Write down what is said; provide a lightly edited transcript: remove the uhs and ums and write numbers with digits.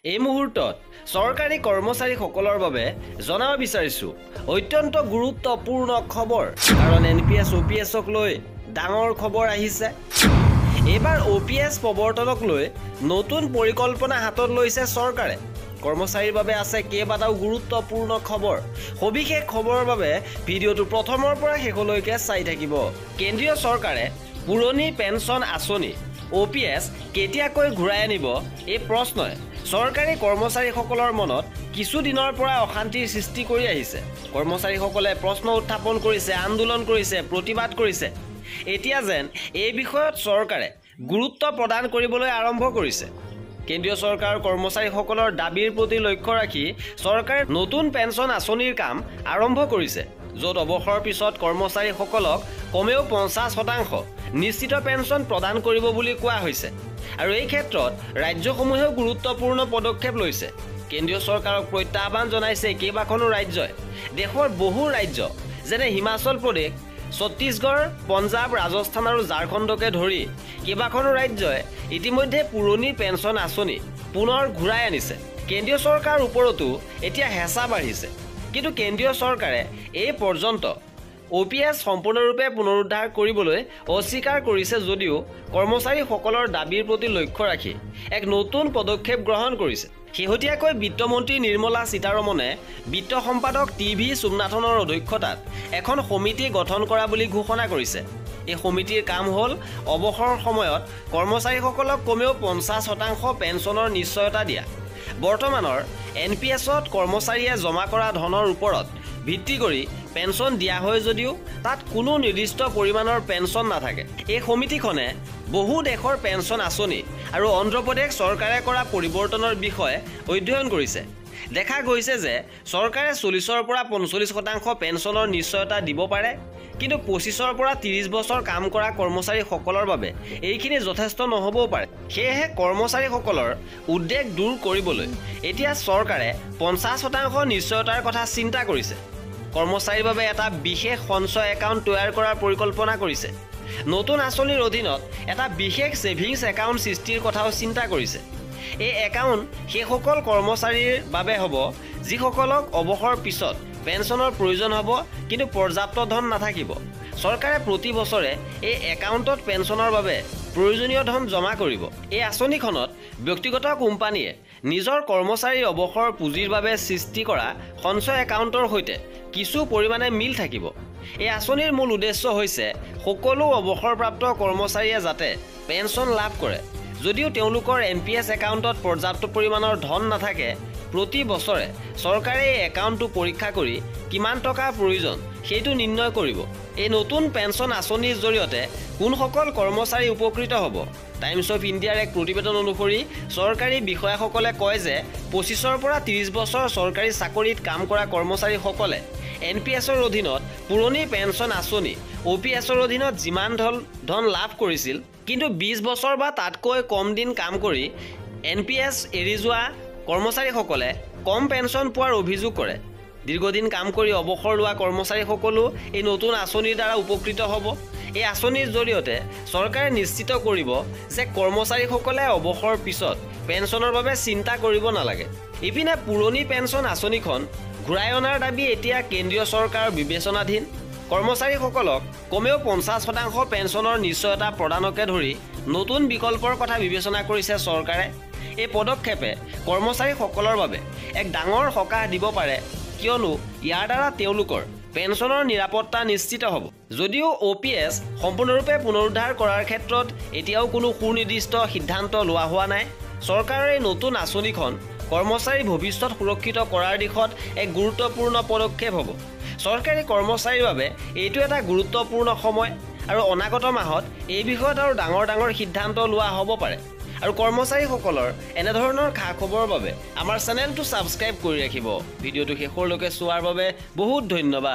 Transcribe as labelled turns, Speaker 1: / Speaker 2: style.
Speaker 1: এই মুহূৰ্তত চৰকাৰী কৰ্মচাৰীসকলৰ বাবে জনাব বিচাৰিছো অত্যন্ত গুৰুত্বপূৰ্ণ খবৰ কাৰণ এনপিএছ ওপিএছক লৈ ডাঙৰ খবৰ আহিছে। এবাৰ ওপিএছ প্ৰৱৰ্তনক লৈ নতুন পৰিকল্পনা হাতত লৈছে চৰকাৰে। কৰ্মচাৰীৰ বাবে আছে কেইবাটাও গুৰুত্বপূৰ্ণ খবৰ। সবিশেষ খবৰৰ বাবে ভিডিঅ'টো প্ৰথমৰ পৰা শেষলৈকে চাই থাকিব। কেন্দ্ৰীয় চৰকাৰে পুৰণি পেঞ্চন আঁচনি ওপিএছ কেতিয়াকৈ ঘূৰাই আনিব এই প্ৰশ্নই চৰকাৰী কৰ্মচাৰীসকলৰ মনত কিছুদিনৰ পৰা অশান্তিৰ সৃষ্টি কৰি আহিছে। কৰ্মচাৰীসকলে প্ৰশ্ন উত্থাপন কৰিছে, আন্দোলন কৰিছে, প্ৰতিবাদ কৰিছে। এতিয়া যেন এই বিষয়ত চৰকাৰে গুৰুত্ব প্ৰদান কৰিবলৈ আৰম্ভ কৰিছে। কেন্দ্ৰীয় চৰকাৰৰ কৰ্মচাৰীসকলৰ দাবীৰ প্ৰতি লক্ষ্য ৰাখি চৰকাৰে নতুন পেঞ্চন আঁচনিৰ কাম আৰম্ভ কৰিছে, য'ত অৱসৰৰ পিছত কৰ্মচাৰীসকলক কমেও 50% নিশ্চিত পেঞ্চন প্ৰদান কৰিব বুলি কোৱা হৈছে। আৰু এই ক্ষেত্ৰত ৰাজ্যসমূহেও গুৰুত্বপূৰ্ণ পদক্ষেপ লৈছে। কেন্দ্ৰীয় চৰকাৰক প্ৰত্যাহ্বান জনাইছে কেইবাখনো ৰাজ্যই। দেশৰ বহু ৰাজ্য যেনে হিমাচল প্ৰদেশ, ছত্তীশগড়, পঞ্জাৱ, ৰাজস্থান আৰু ঝাৰখণ্ডকে ধৰি কেইবাখনো ৰাজ্যই ইতিমধ্যে পুৰণি পেঞ্চন আঁচনি পুনৰ ঘূৰাই আনিছে। কেন্দ্ৰীয় চৰকাৰৰ ওপৰতো এতিয়া হেঁচা বাঢ়িছে। কিন্তু কেন্দ্ৰীয় চৰকাৰে এই পৰ্যন্ত ওপিএছ সম্পূৰ্ণৰূপে পুনৰুদ্ধাৰ কৰিবলৈ অস্বীকাৰ কৰিছে যদিও কৰ্মচাৰীসকলৰ দাবীৰ প্ৰতি লক্ষ্য ৰাখি এক নতুন পদক্ষেপ গ্ৰহণ কৰিছে। শেহতীয়াকৈ বিত্তমন্ত্ৰী নিৰ্মলা সীতাৰমণে বিত্ত সম্পাদক টিভি সোমনাথনৰ অধ্যক্ষতাত এখন সমিতি গঠন কৰা বুলি ঘোষণা কৰিছে। এই সমিতিৰ কাম হ'ল অৱসৰৰ সময়ত কৰ্মচাৰীসকলক কমেও 50% পেঞ্চনৰ নিশ্চয়তা দিয়া। বৰ্তমানৰ এনপিএছত কৰ্মচাৰীয়ে জমা কৰা ধনৰ ওপৰত ভিত্তি কৰি পেঞ্চন দিয়া হয় যদিও তাত কোনো নিৰ্দিষ্ট পৰিমাণৰ পেঞ্চন নাথাকে। এই সমিতিখনে বহু দেশৰ পেঞ্চন আঁচনি আৰু অন্ধ্ৰপ্ৰদেশ চৰকাৰে কৰা পৰিৱৰ্তনৰ বিষয়ে অধ্যয়ন কৰিছে। দেখা গৈছে যে চৰকাৰে 40-ৰ পৰা 45% পেঞ্চনৰ নিশ্চয়তা দিব পাৰে, কিন্তু 25-ৰ পৰা 30 বছৰ কাম কৰা কৰ্মচাৰীসকলৰ বাবে এইখিনি যথেষ্ট নহ'বও পাৰে। সেয়েহে কৰ্মচাৰীসকলৰ উদ্বেগ দূৰ কৰিবলৈ এতিয়া চৰকাৰে 50% নিশ্চয়তাৰ কথা চিন্তা কৰিছে। কৰ্মচাৰীৰ বাবে এটা বিশেষ সঞ্চয় একাউণ্ট তৈয়াৰ কৰাৰ পৰিকল্পনা কৰিছে। নতুন আঁচনিৰ অধীনত এটা বিশেষ ছেভিংছ একাউণ্ট সৃষ্টিৰ কথাও চিন্তা কৰিছে। এই একাউণ্ট সেইসকল কৰ্মচাৰীৰ বাবে হ'ব যিসকলক অৱসৰৰ পিছত পেঞ্চনৰ প্ৰয়োজন হ'ব কিন্তু পৰ্যাপ্ত ধন নাথাকিব। চৰকাৰে প্ৰতি বছৰে এই একাউণ্টত পেঞ্চনৰ বাবে প্ৰয়োজনীয় ধন জমা কৰিব। এই আঁচনিখনত ব্যক্তিগত কোম্পানীয়ে নিজৰ কৰ্মচাৰীৰ অৱসৰৰ পুঁজিৰ বাবে সৃষ্টি কৰা সঞ্চয় একাউণ্টৰ সৈতে কিছু পৰিমাণে মিল থাকিব। এই আঁচনিৰ মূল উদ্দেশ্য হৈছে সকলো অৱসৰপ্ৰাপ্ত কৰ্মচাৰীয়ে যাতে পেঞ্চন লাভ কৰে। যদিও তেওঁলোকৰ এনপিএছ একাউণ্টত পৰ্যাপ্ত পৰিমাণৰ ধন নাথাকে, প্ৰতি বছৰে চৰকাৰে এই একাউণ্টটো পৰীক্ষা কৰি কিমান টকাৰ প্ৰয়োজন সেইটো নিৰ্ণয় কৰিব। এই নতুন পেঞ্চন আঁচনিৰ জৰিয়তে কোনসকল কৰ্মচাৰী উপকৃত হ'ব? টাইমছ অফ ইণ্ডিয়াৰ এক প্ৰতিবেদন অনুসৰি চৰকাৰী বিষয়াসকলে কয় যে 25-ৰ পৰা 30 বছৰ চৰকাৰী চাকৰিত কাম কৰা কৰ্মচাৰীসকলে এনপিএছৰ অধীনত পুৰণি পেঞ্চন আঁচনি ওপিএছৰ অধীনত যিমান ধন লাভ কৰিছিল, কিন্তু 20 বছৰ বা তাতকৈ কম দিন কাম কৰি এনপিএছ এৰি যোৱা কৰ্মচাৰীসকলে কম পেঞ্চন পোৱাৰ অভিযোগ কৰে। দীৰ্ঘদিন কাম কৰি অৱসৰ লোৱা কৰ্মচাৰীসকলো এই নতুন আঁচনিৰ দ্বাৰা উপকৃত হ'ব। এই আঁচনিৰ জৰিয়তে চৰকাৰে নিশ্চিত কৰিব যে কৰ্মচাৰীসকলে অৱসৰৰ পিছত পেঞ্চনৰ বাবে চিন্তা কৰিব নালাগে। ইপিনে পুৰণি পেঞ্চন আঁচনিখন ঘূৰাই অনাৰ দাবী এতিয়া কেন্দ্ৰীয় চৰকাৰৰ বিবেচনাধীন। কৰ্মচাৰীসকলক কমেও 50% পেঞ্চনৰ নিশ্চয়তা প্ৰদানকে ধৰি নতুন বিকল্পৰ কথা বিবেচনা কৰিছে চৰকাৰে। এই পদক্ষেপে কৰ্মচাৰীসকলৰ বাবে এক ডাঙৰ সকাহ দিব পাৰে, কিয়নো ইয়াৰ দ্বাৰা তেওঁলোকৰ পেঞ্চনৰ নিৰাপত্তা নিশ্চিত হ'ব। যদিও ওপিএছ সম্পূৰ্ণৰূপে পুনৰুদ্ধাৰ কৰাৰ ক্ষেত্ৰত এতিয়াও কোনো সুনিৰ্দিষ্ট সিদ্ধান্ত লোৱা হোৱা নাই, চৰকাৰৰ এই নতুন আঁচনিখন কৰ্মচাৰীৰ ভৱিষ্যত সুৰক্ষিত কৰাৰ দিশত এক গুৰুত্বপূৰ্ণ পদক্ষেপ হ'ব। চৰকাৰী কৰ্মচাৰীৰ বাবে এইটো এটা গুৰুত্বপূৰ্ণ সময় আৰু অনাগত মাহত এই বিষয়ত আৰু ডাঙৰ সিদ্ধান্ত লোৱা হ'ব পাৰে। আৰু কৰ্মচাৰীসকলৰ এনেধৰণৰ খা খবৰৰ বাবে আমাৰ চেনেলটো ছাবস্ক্ৰাইব কৰি ৰাখিব। ভিডিঅ'টো শেষলৈকে চোৱাৰ বাবে বহুত ধন্যবাদ।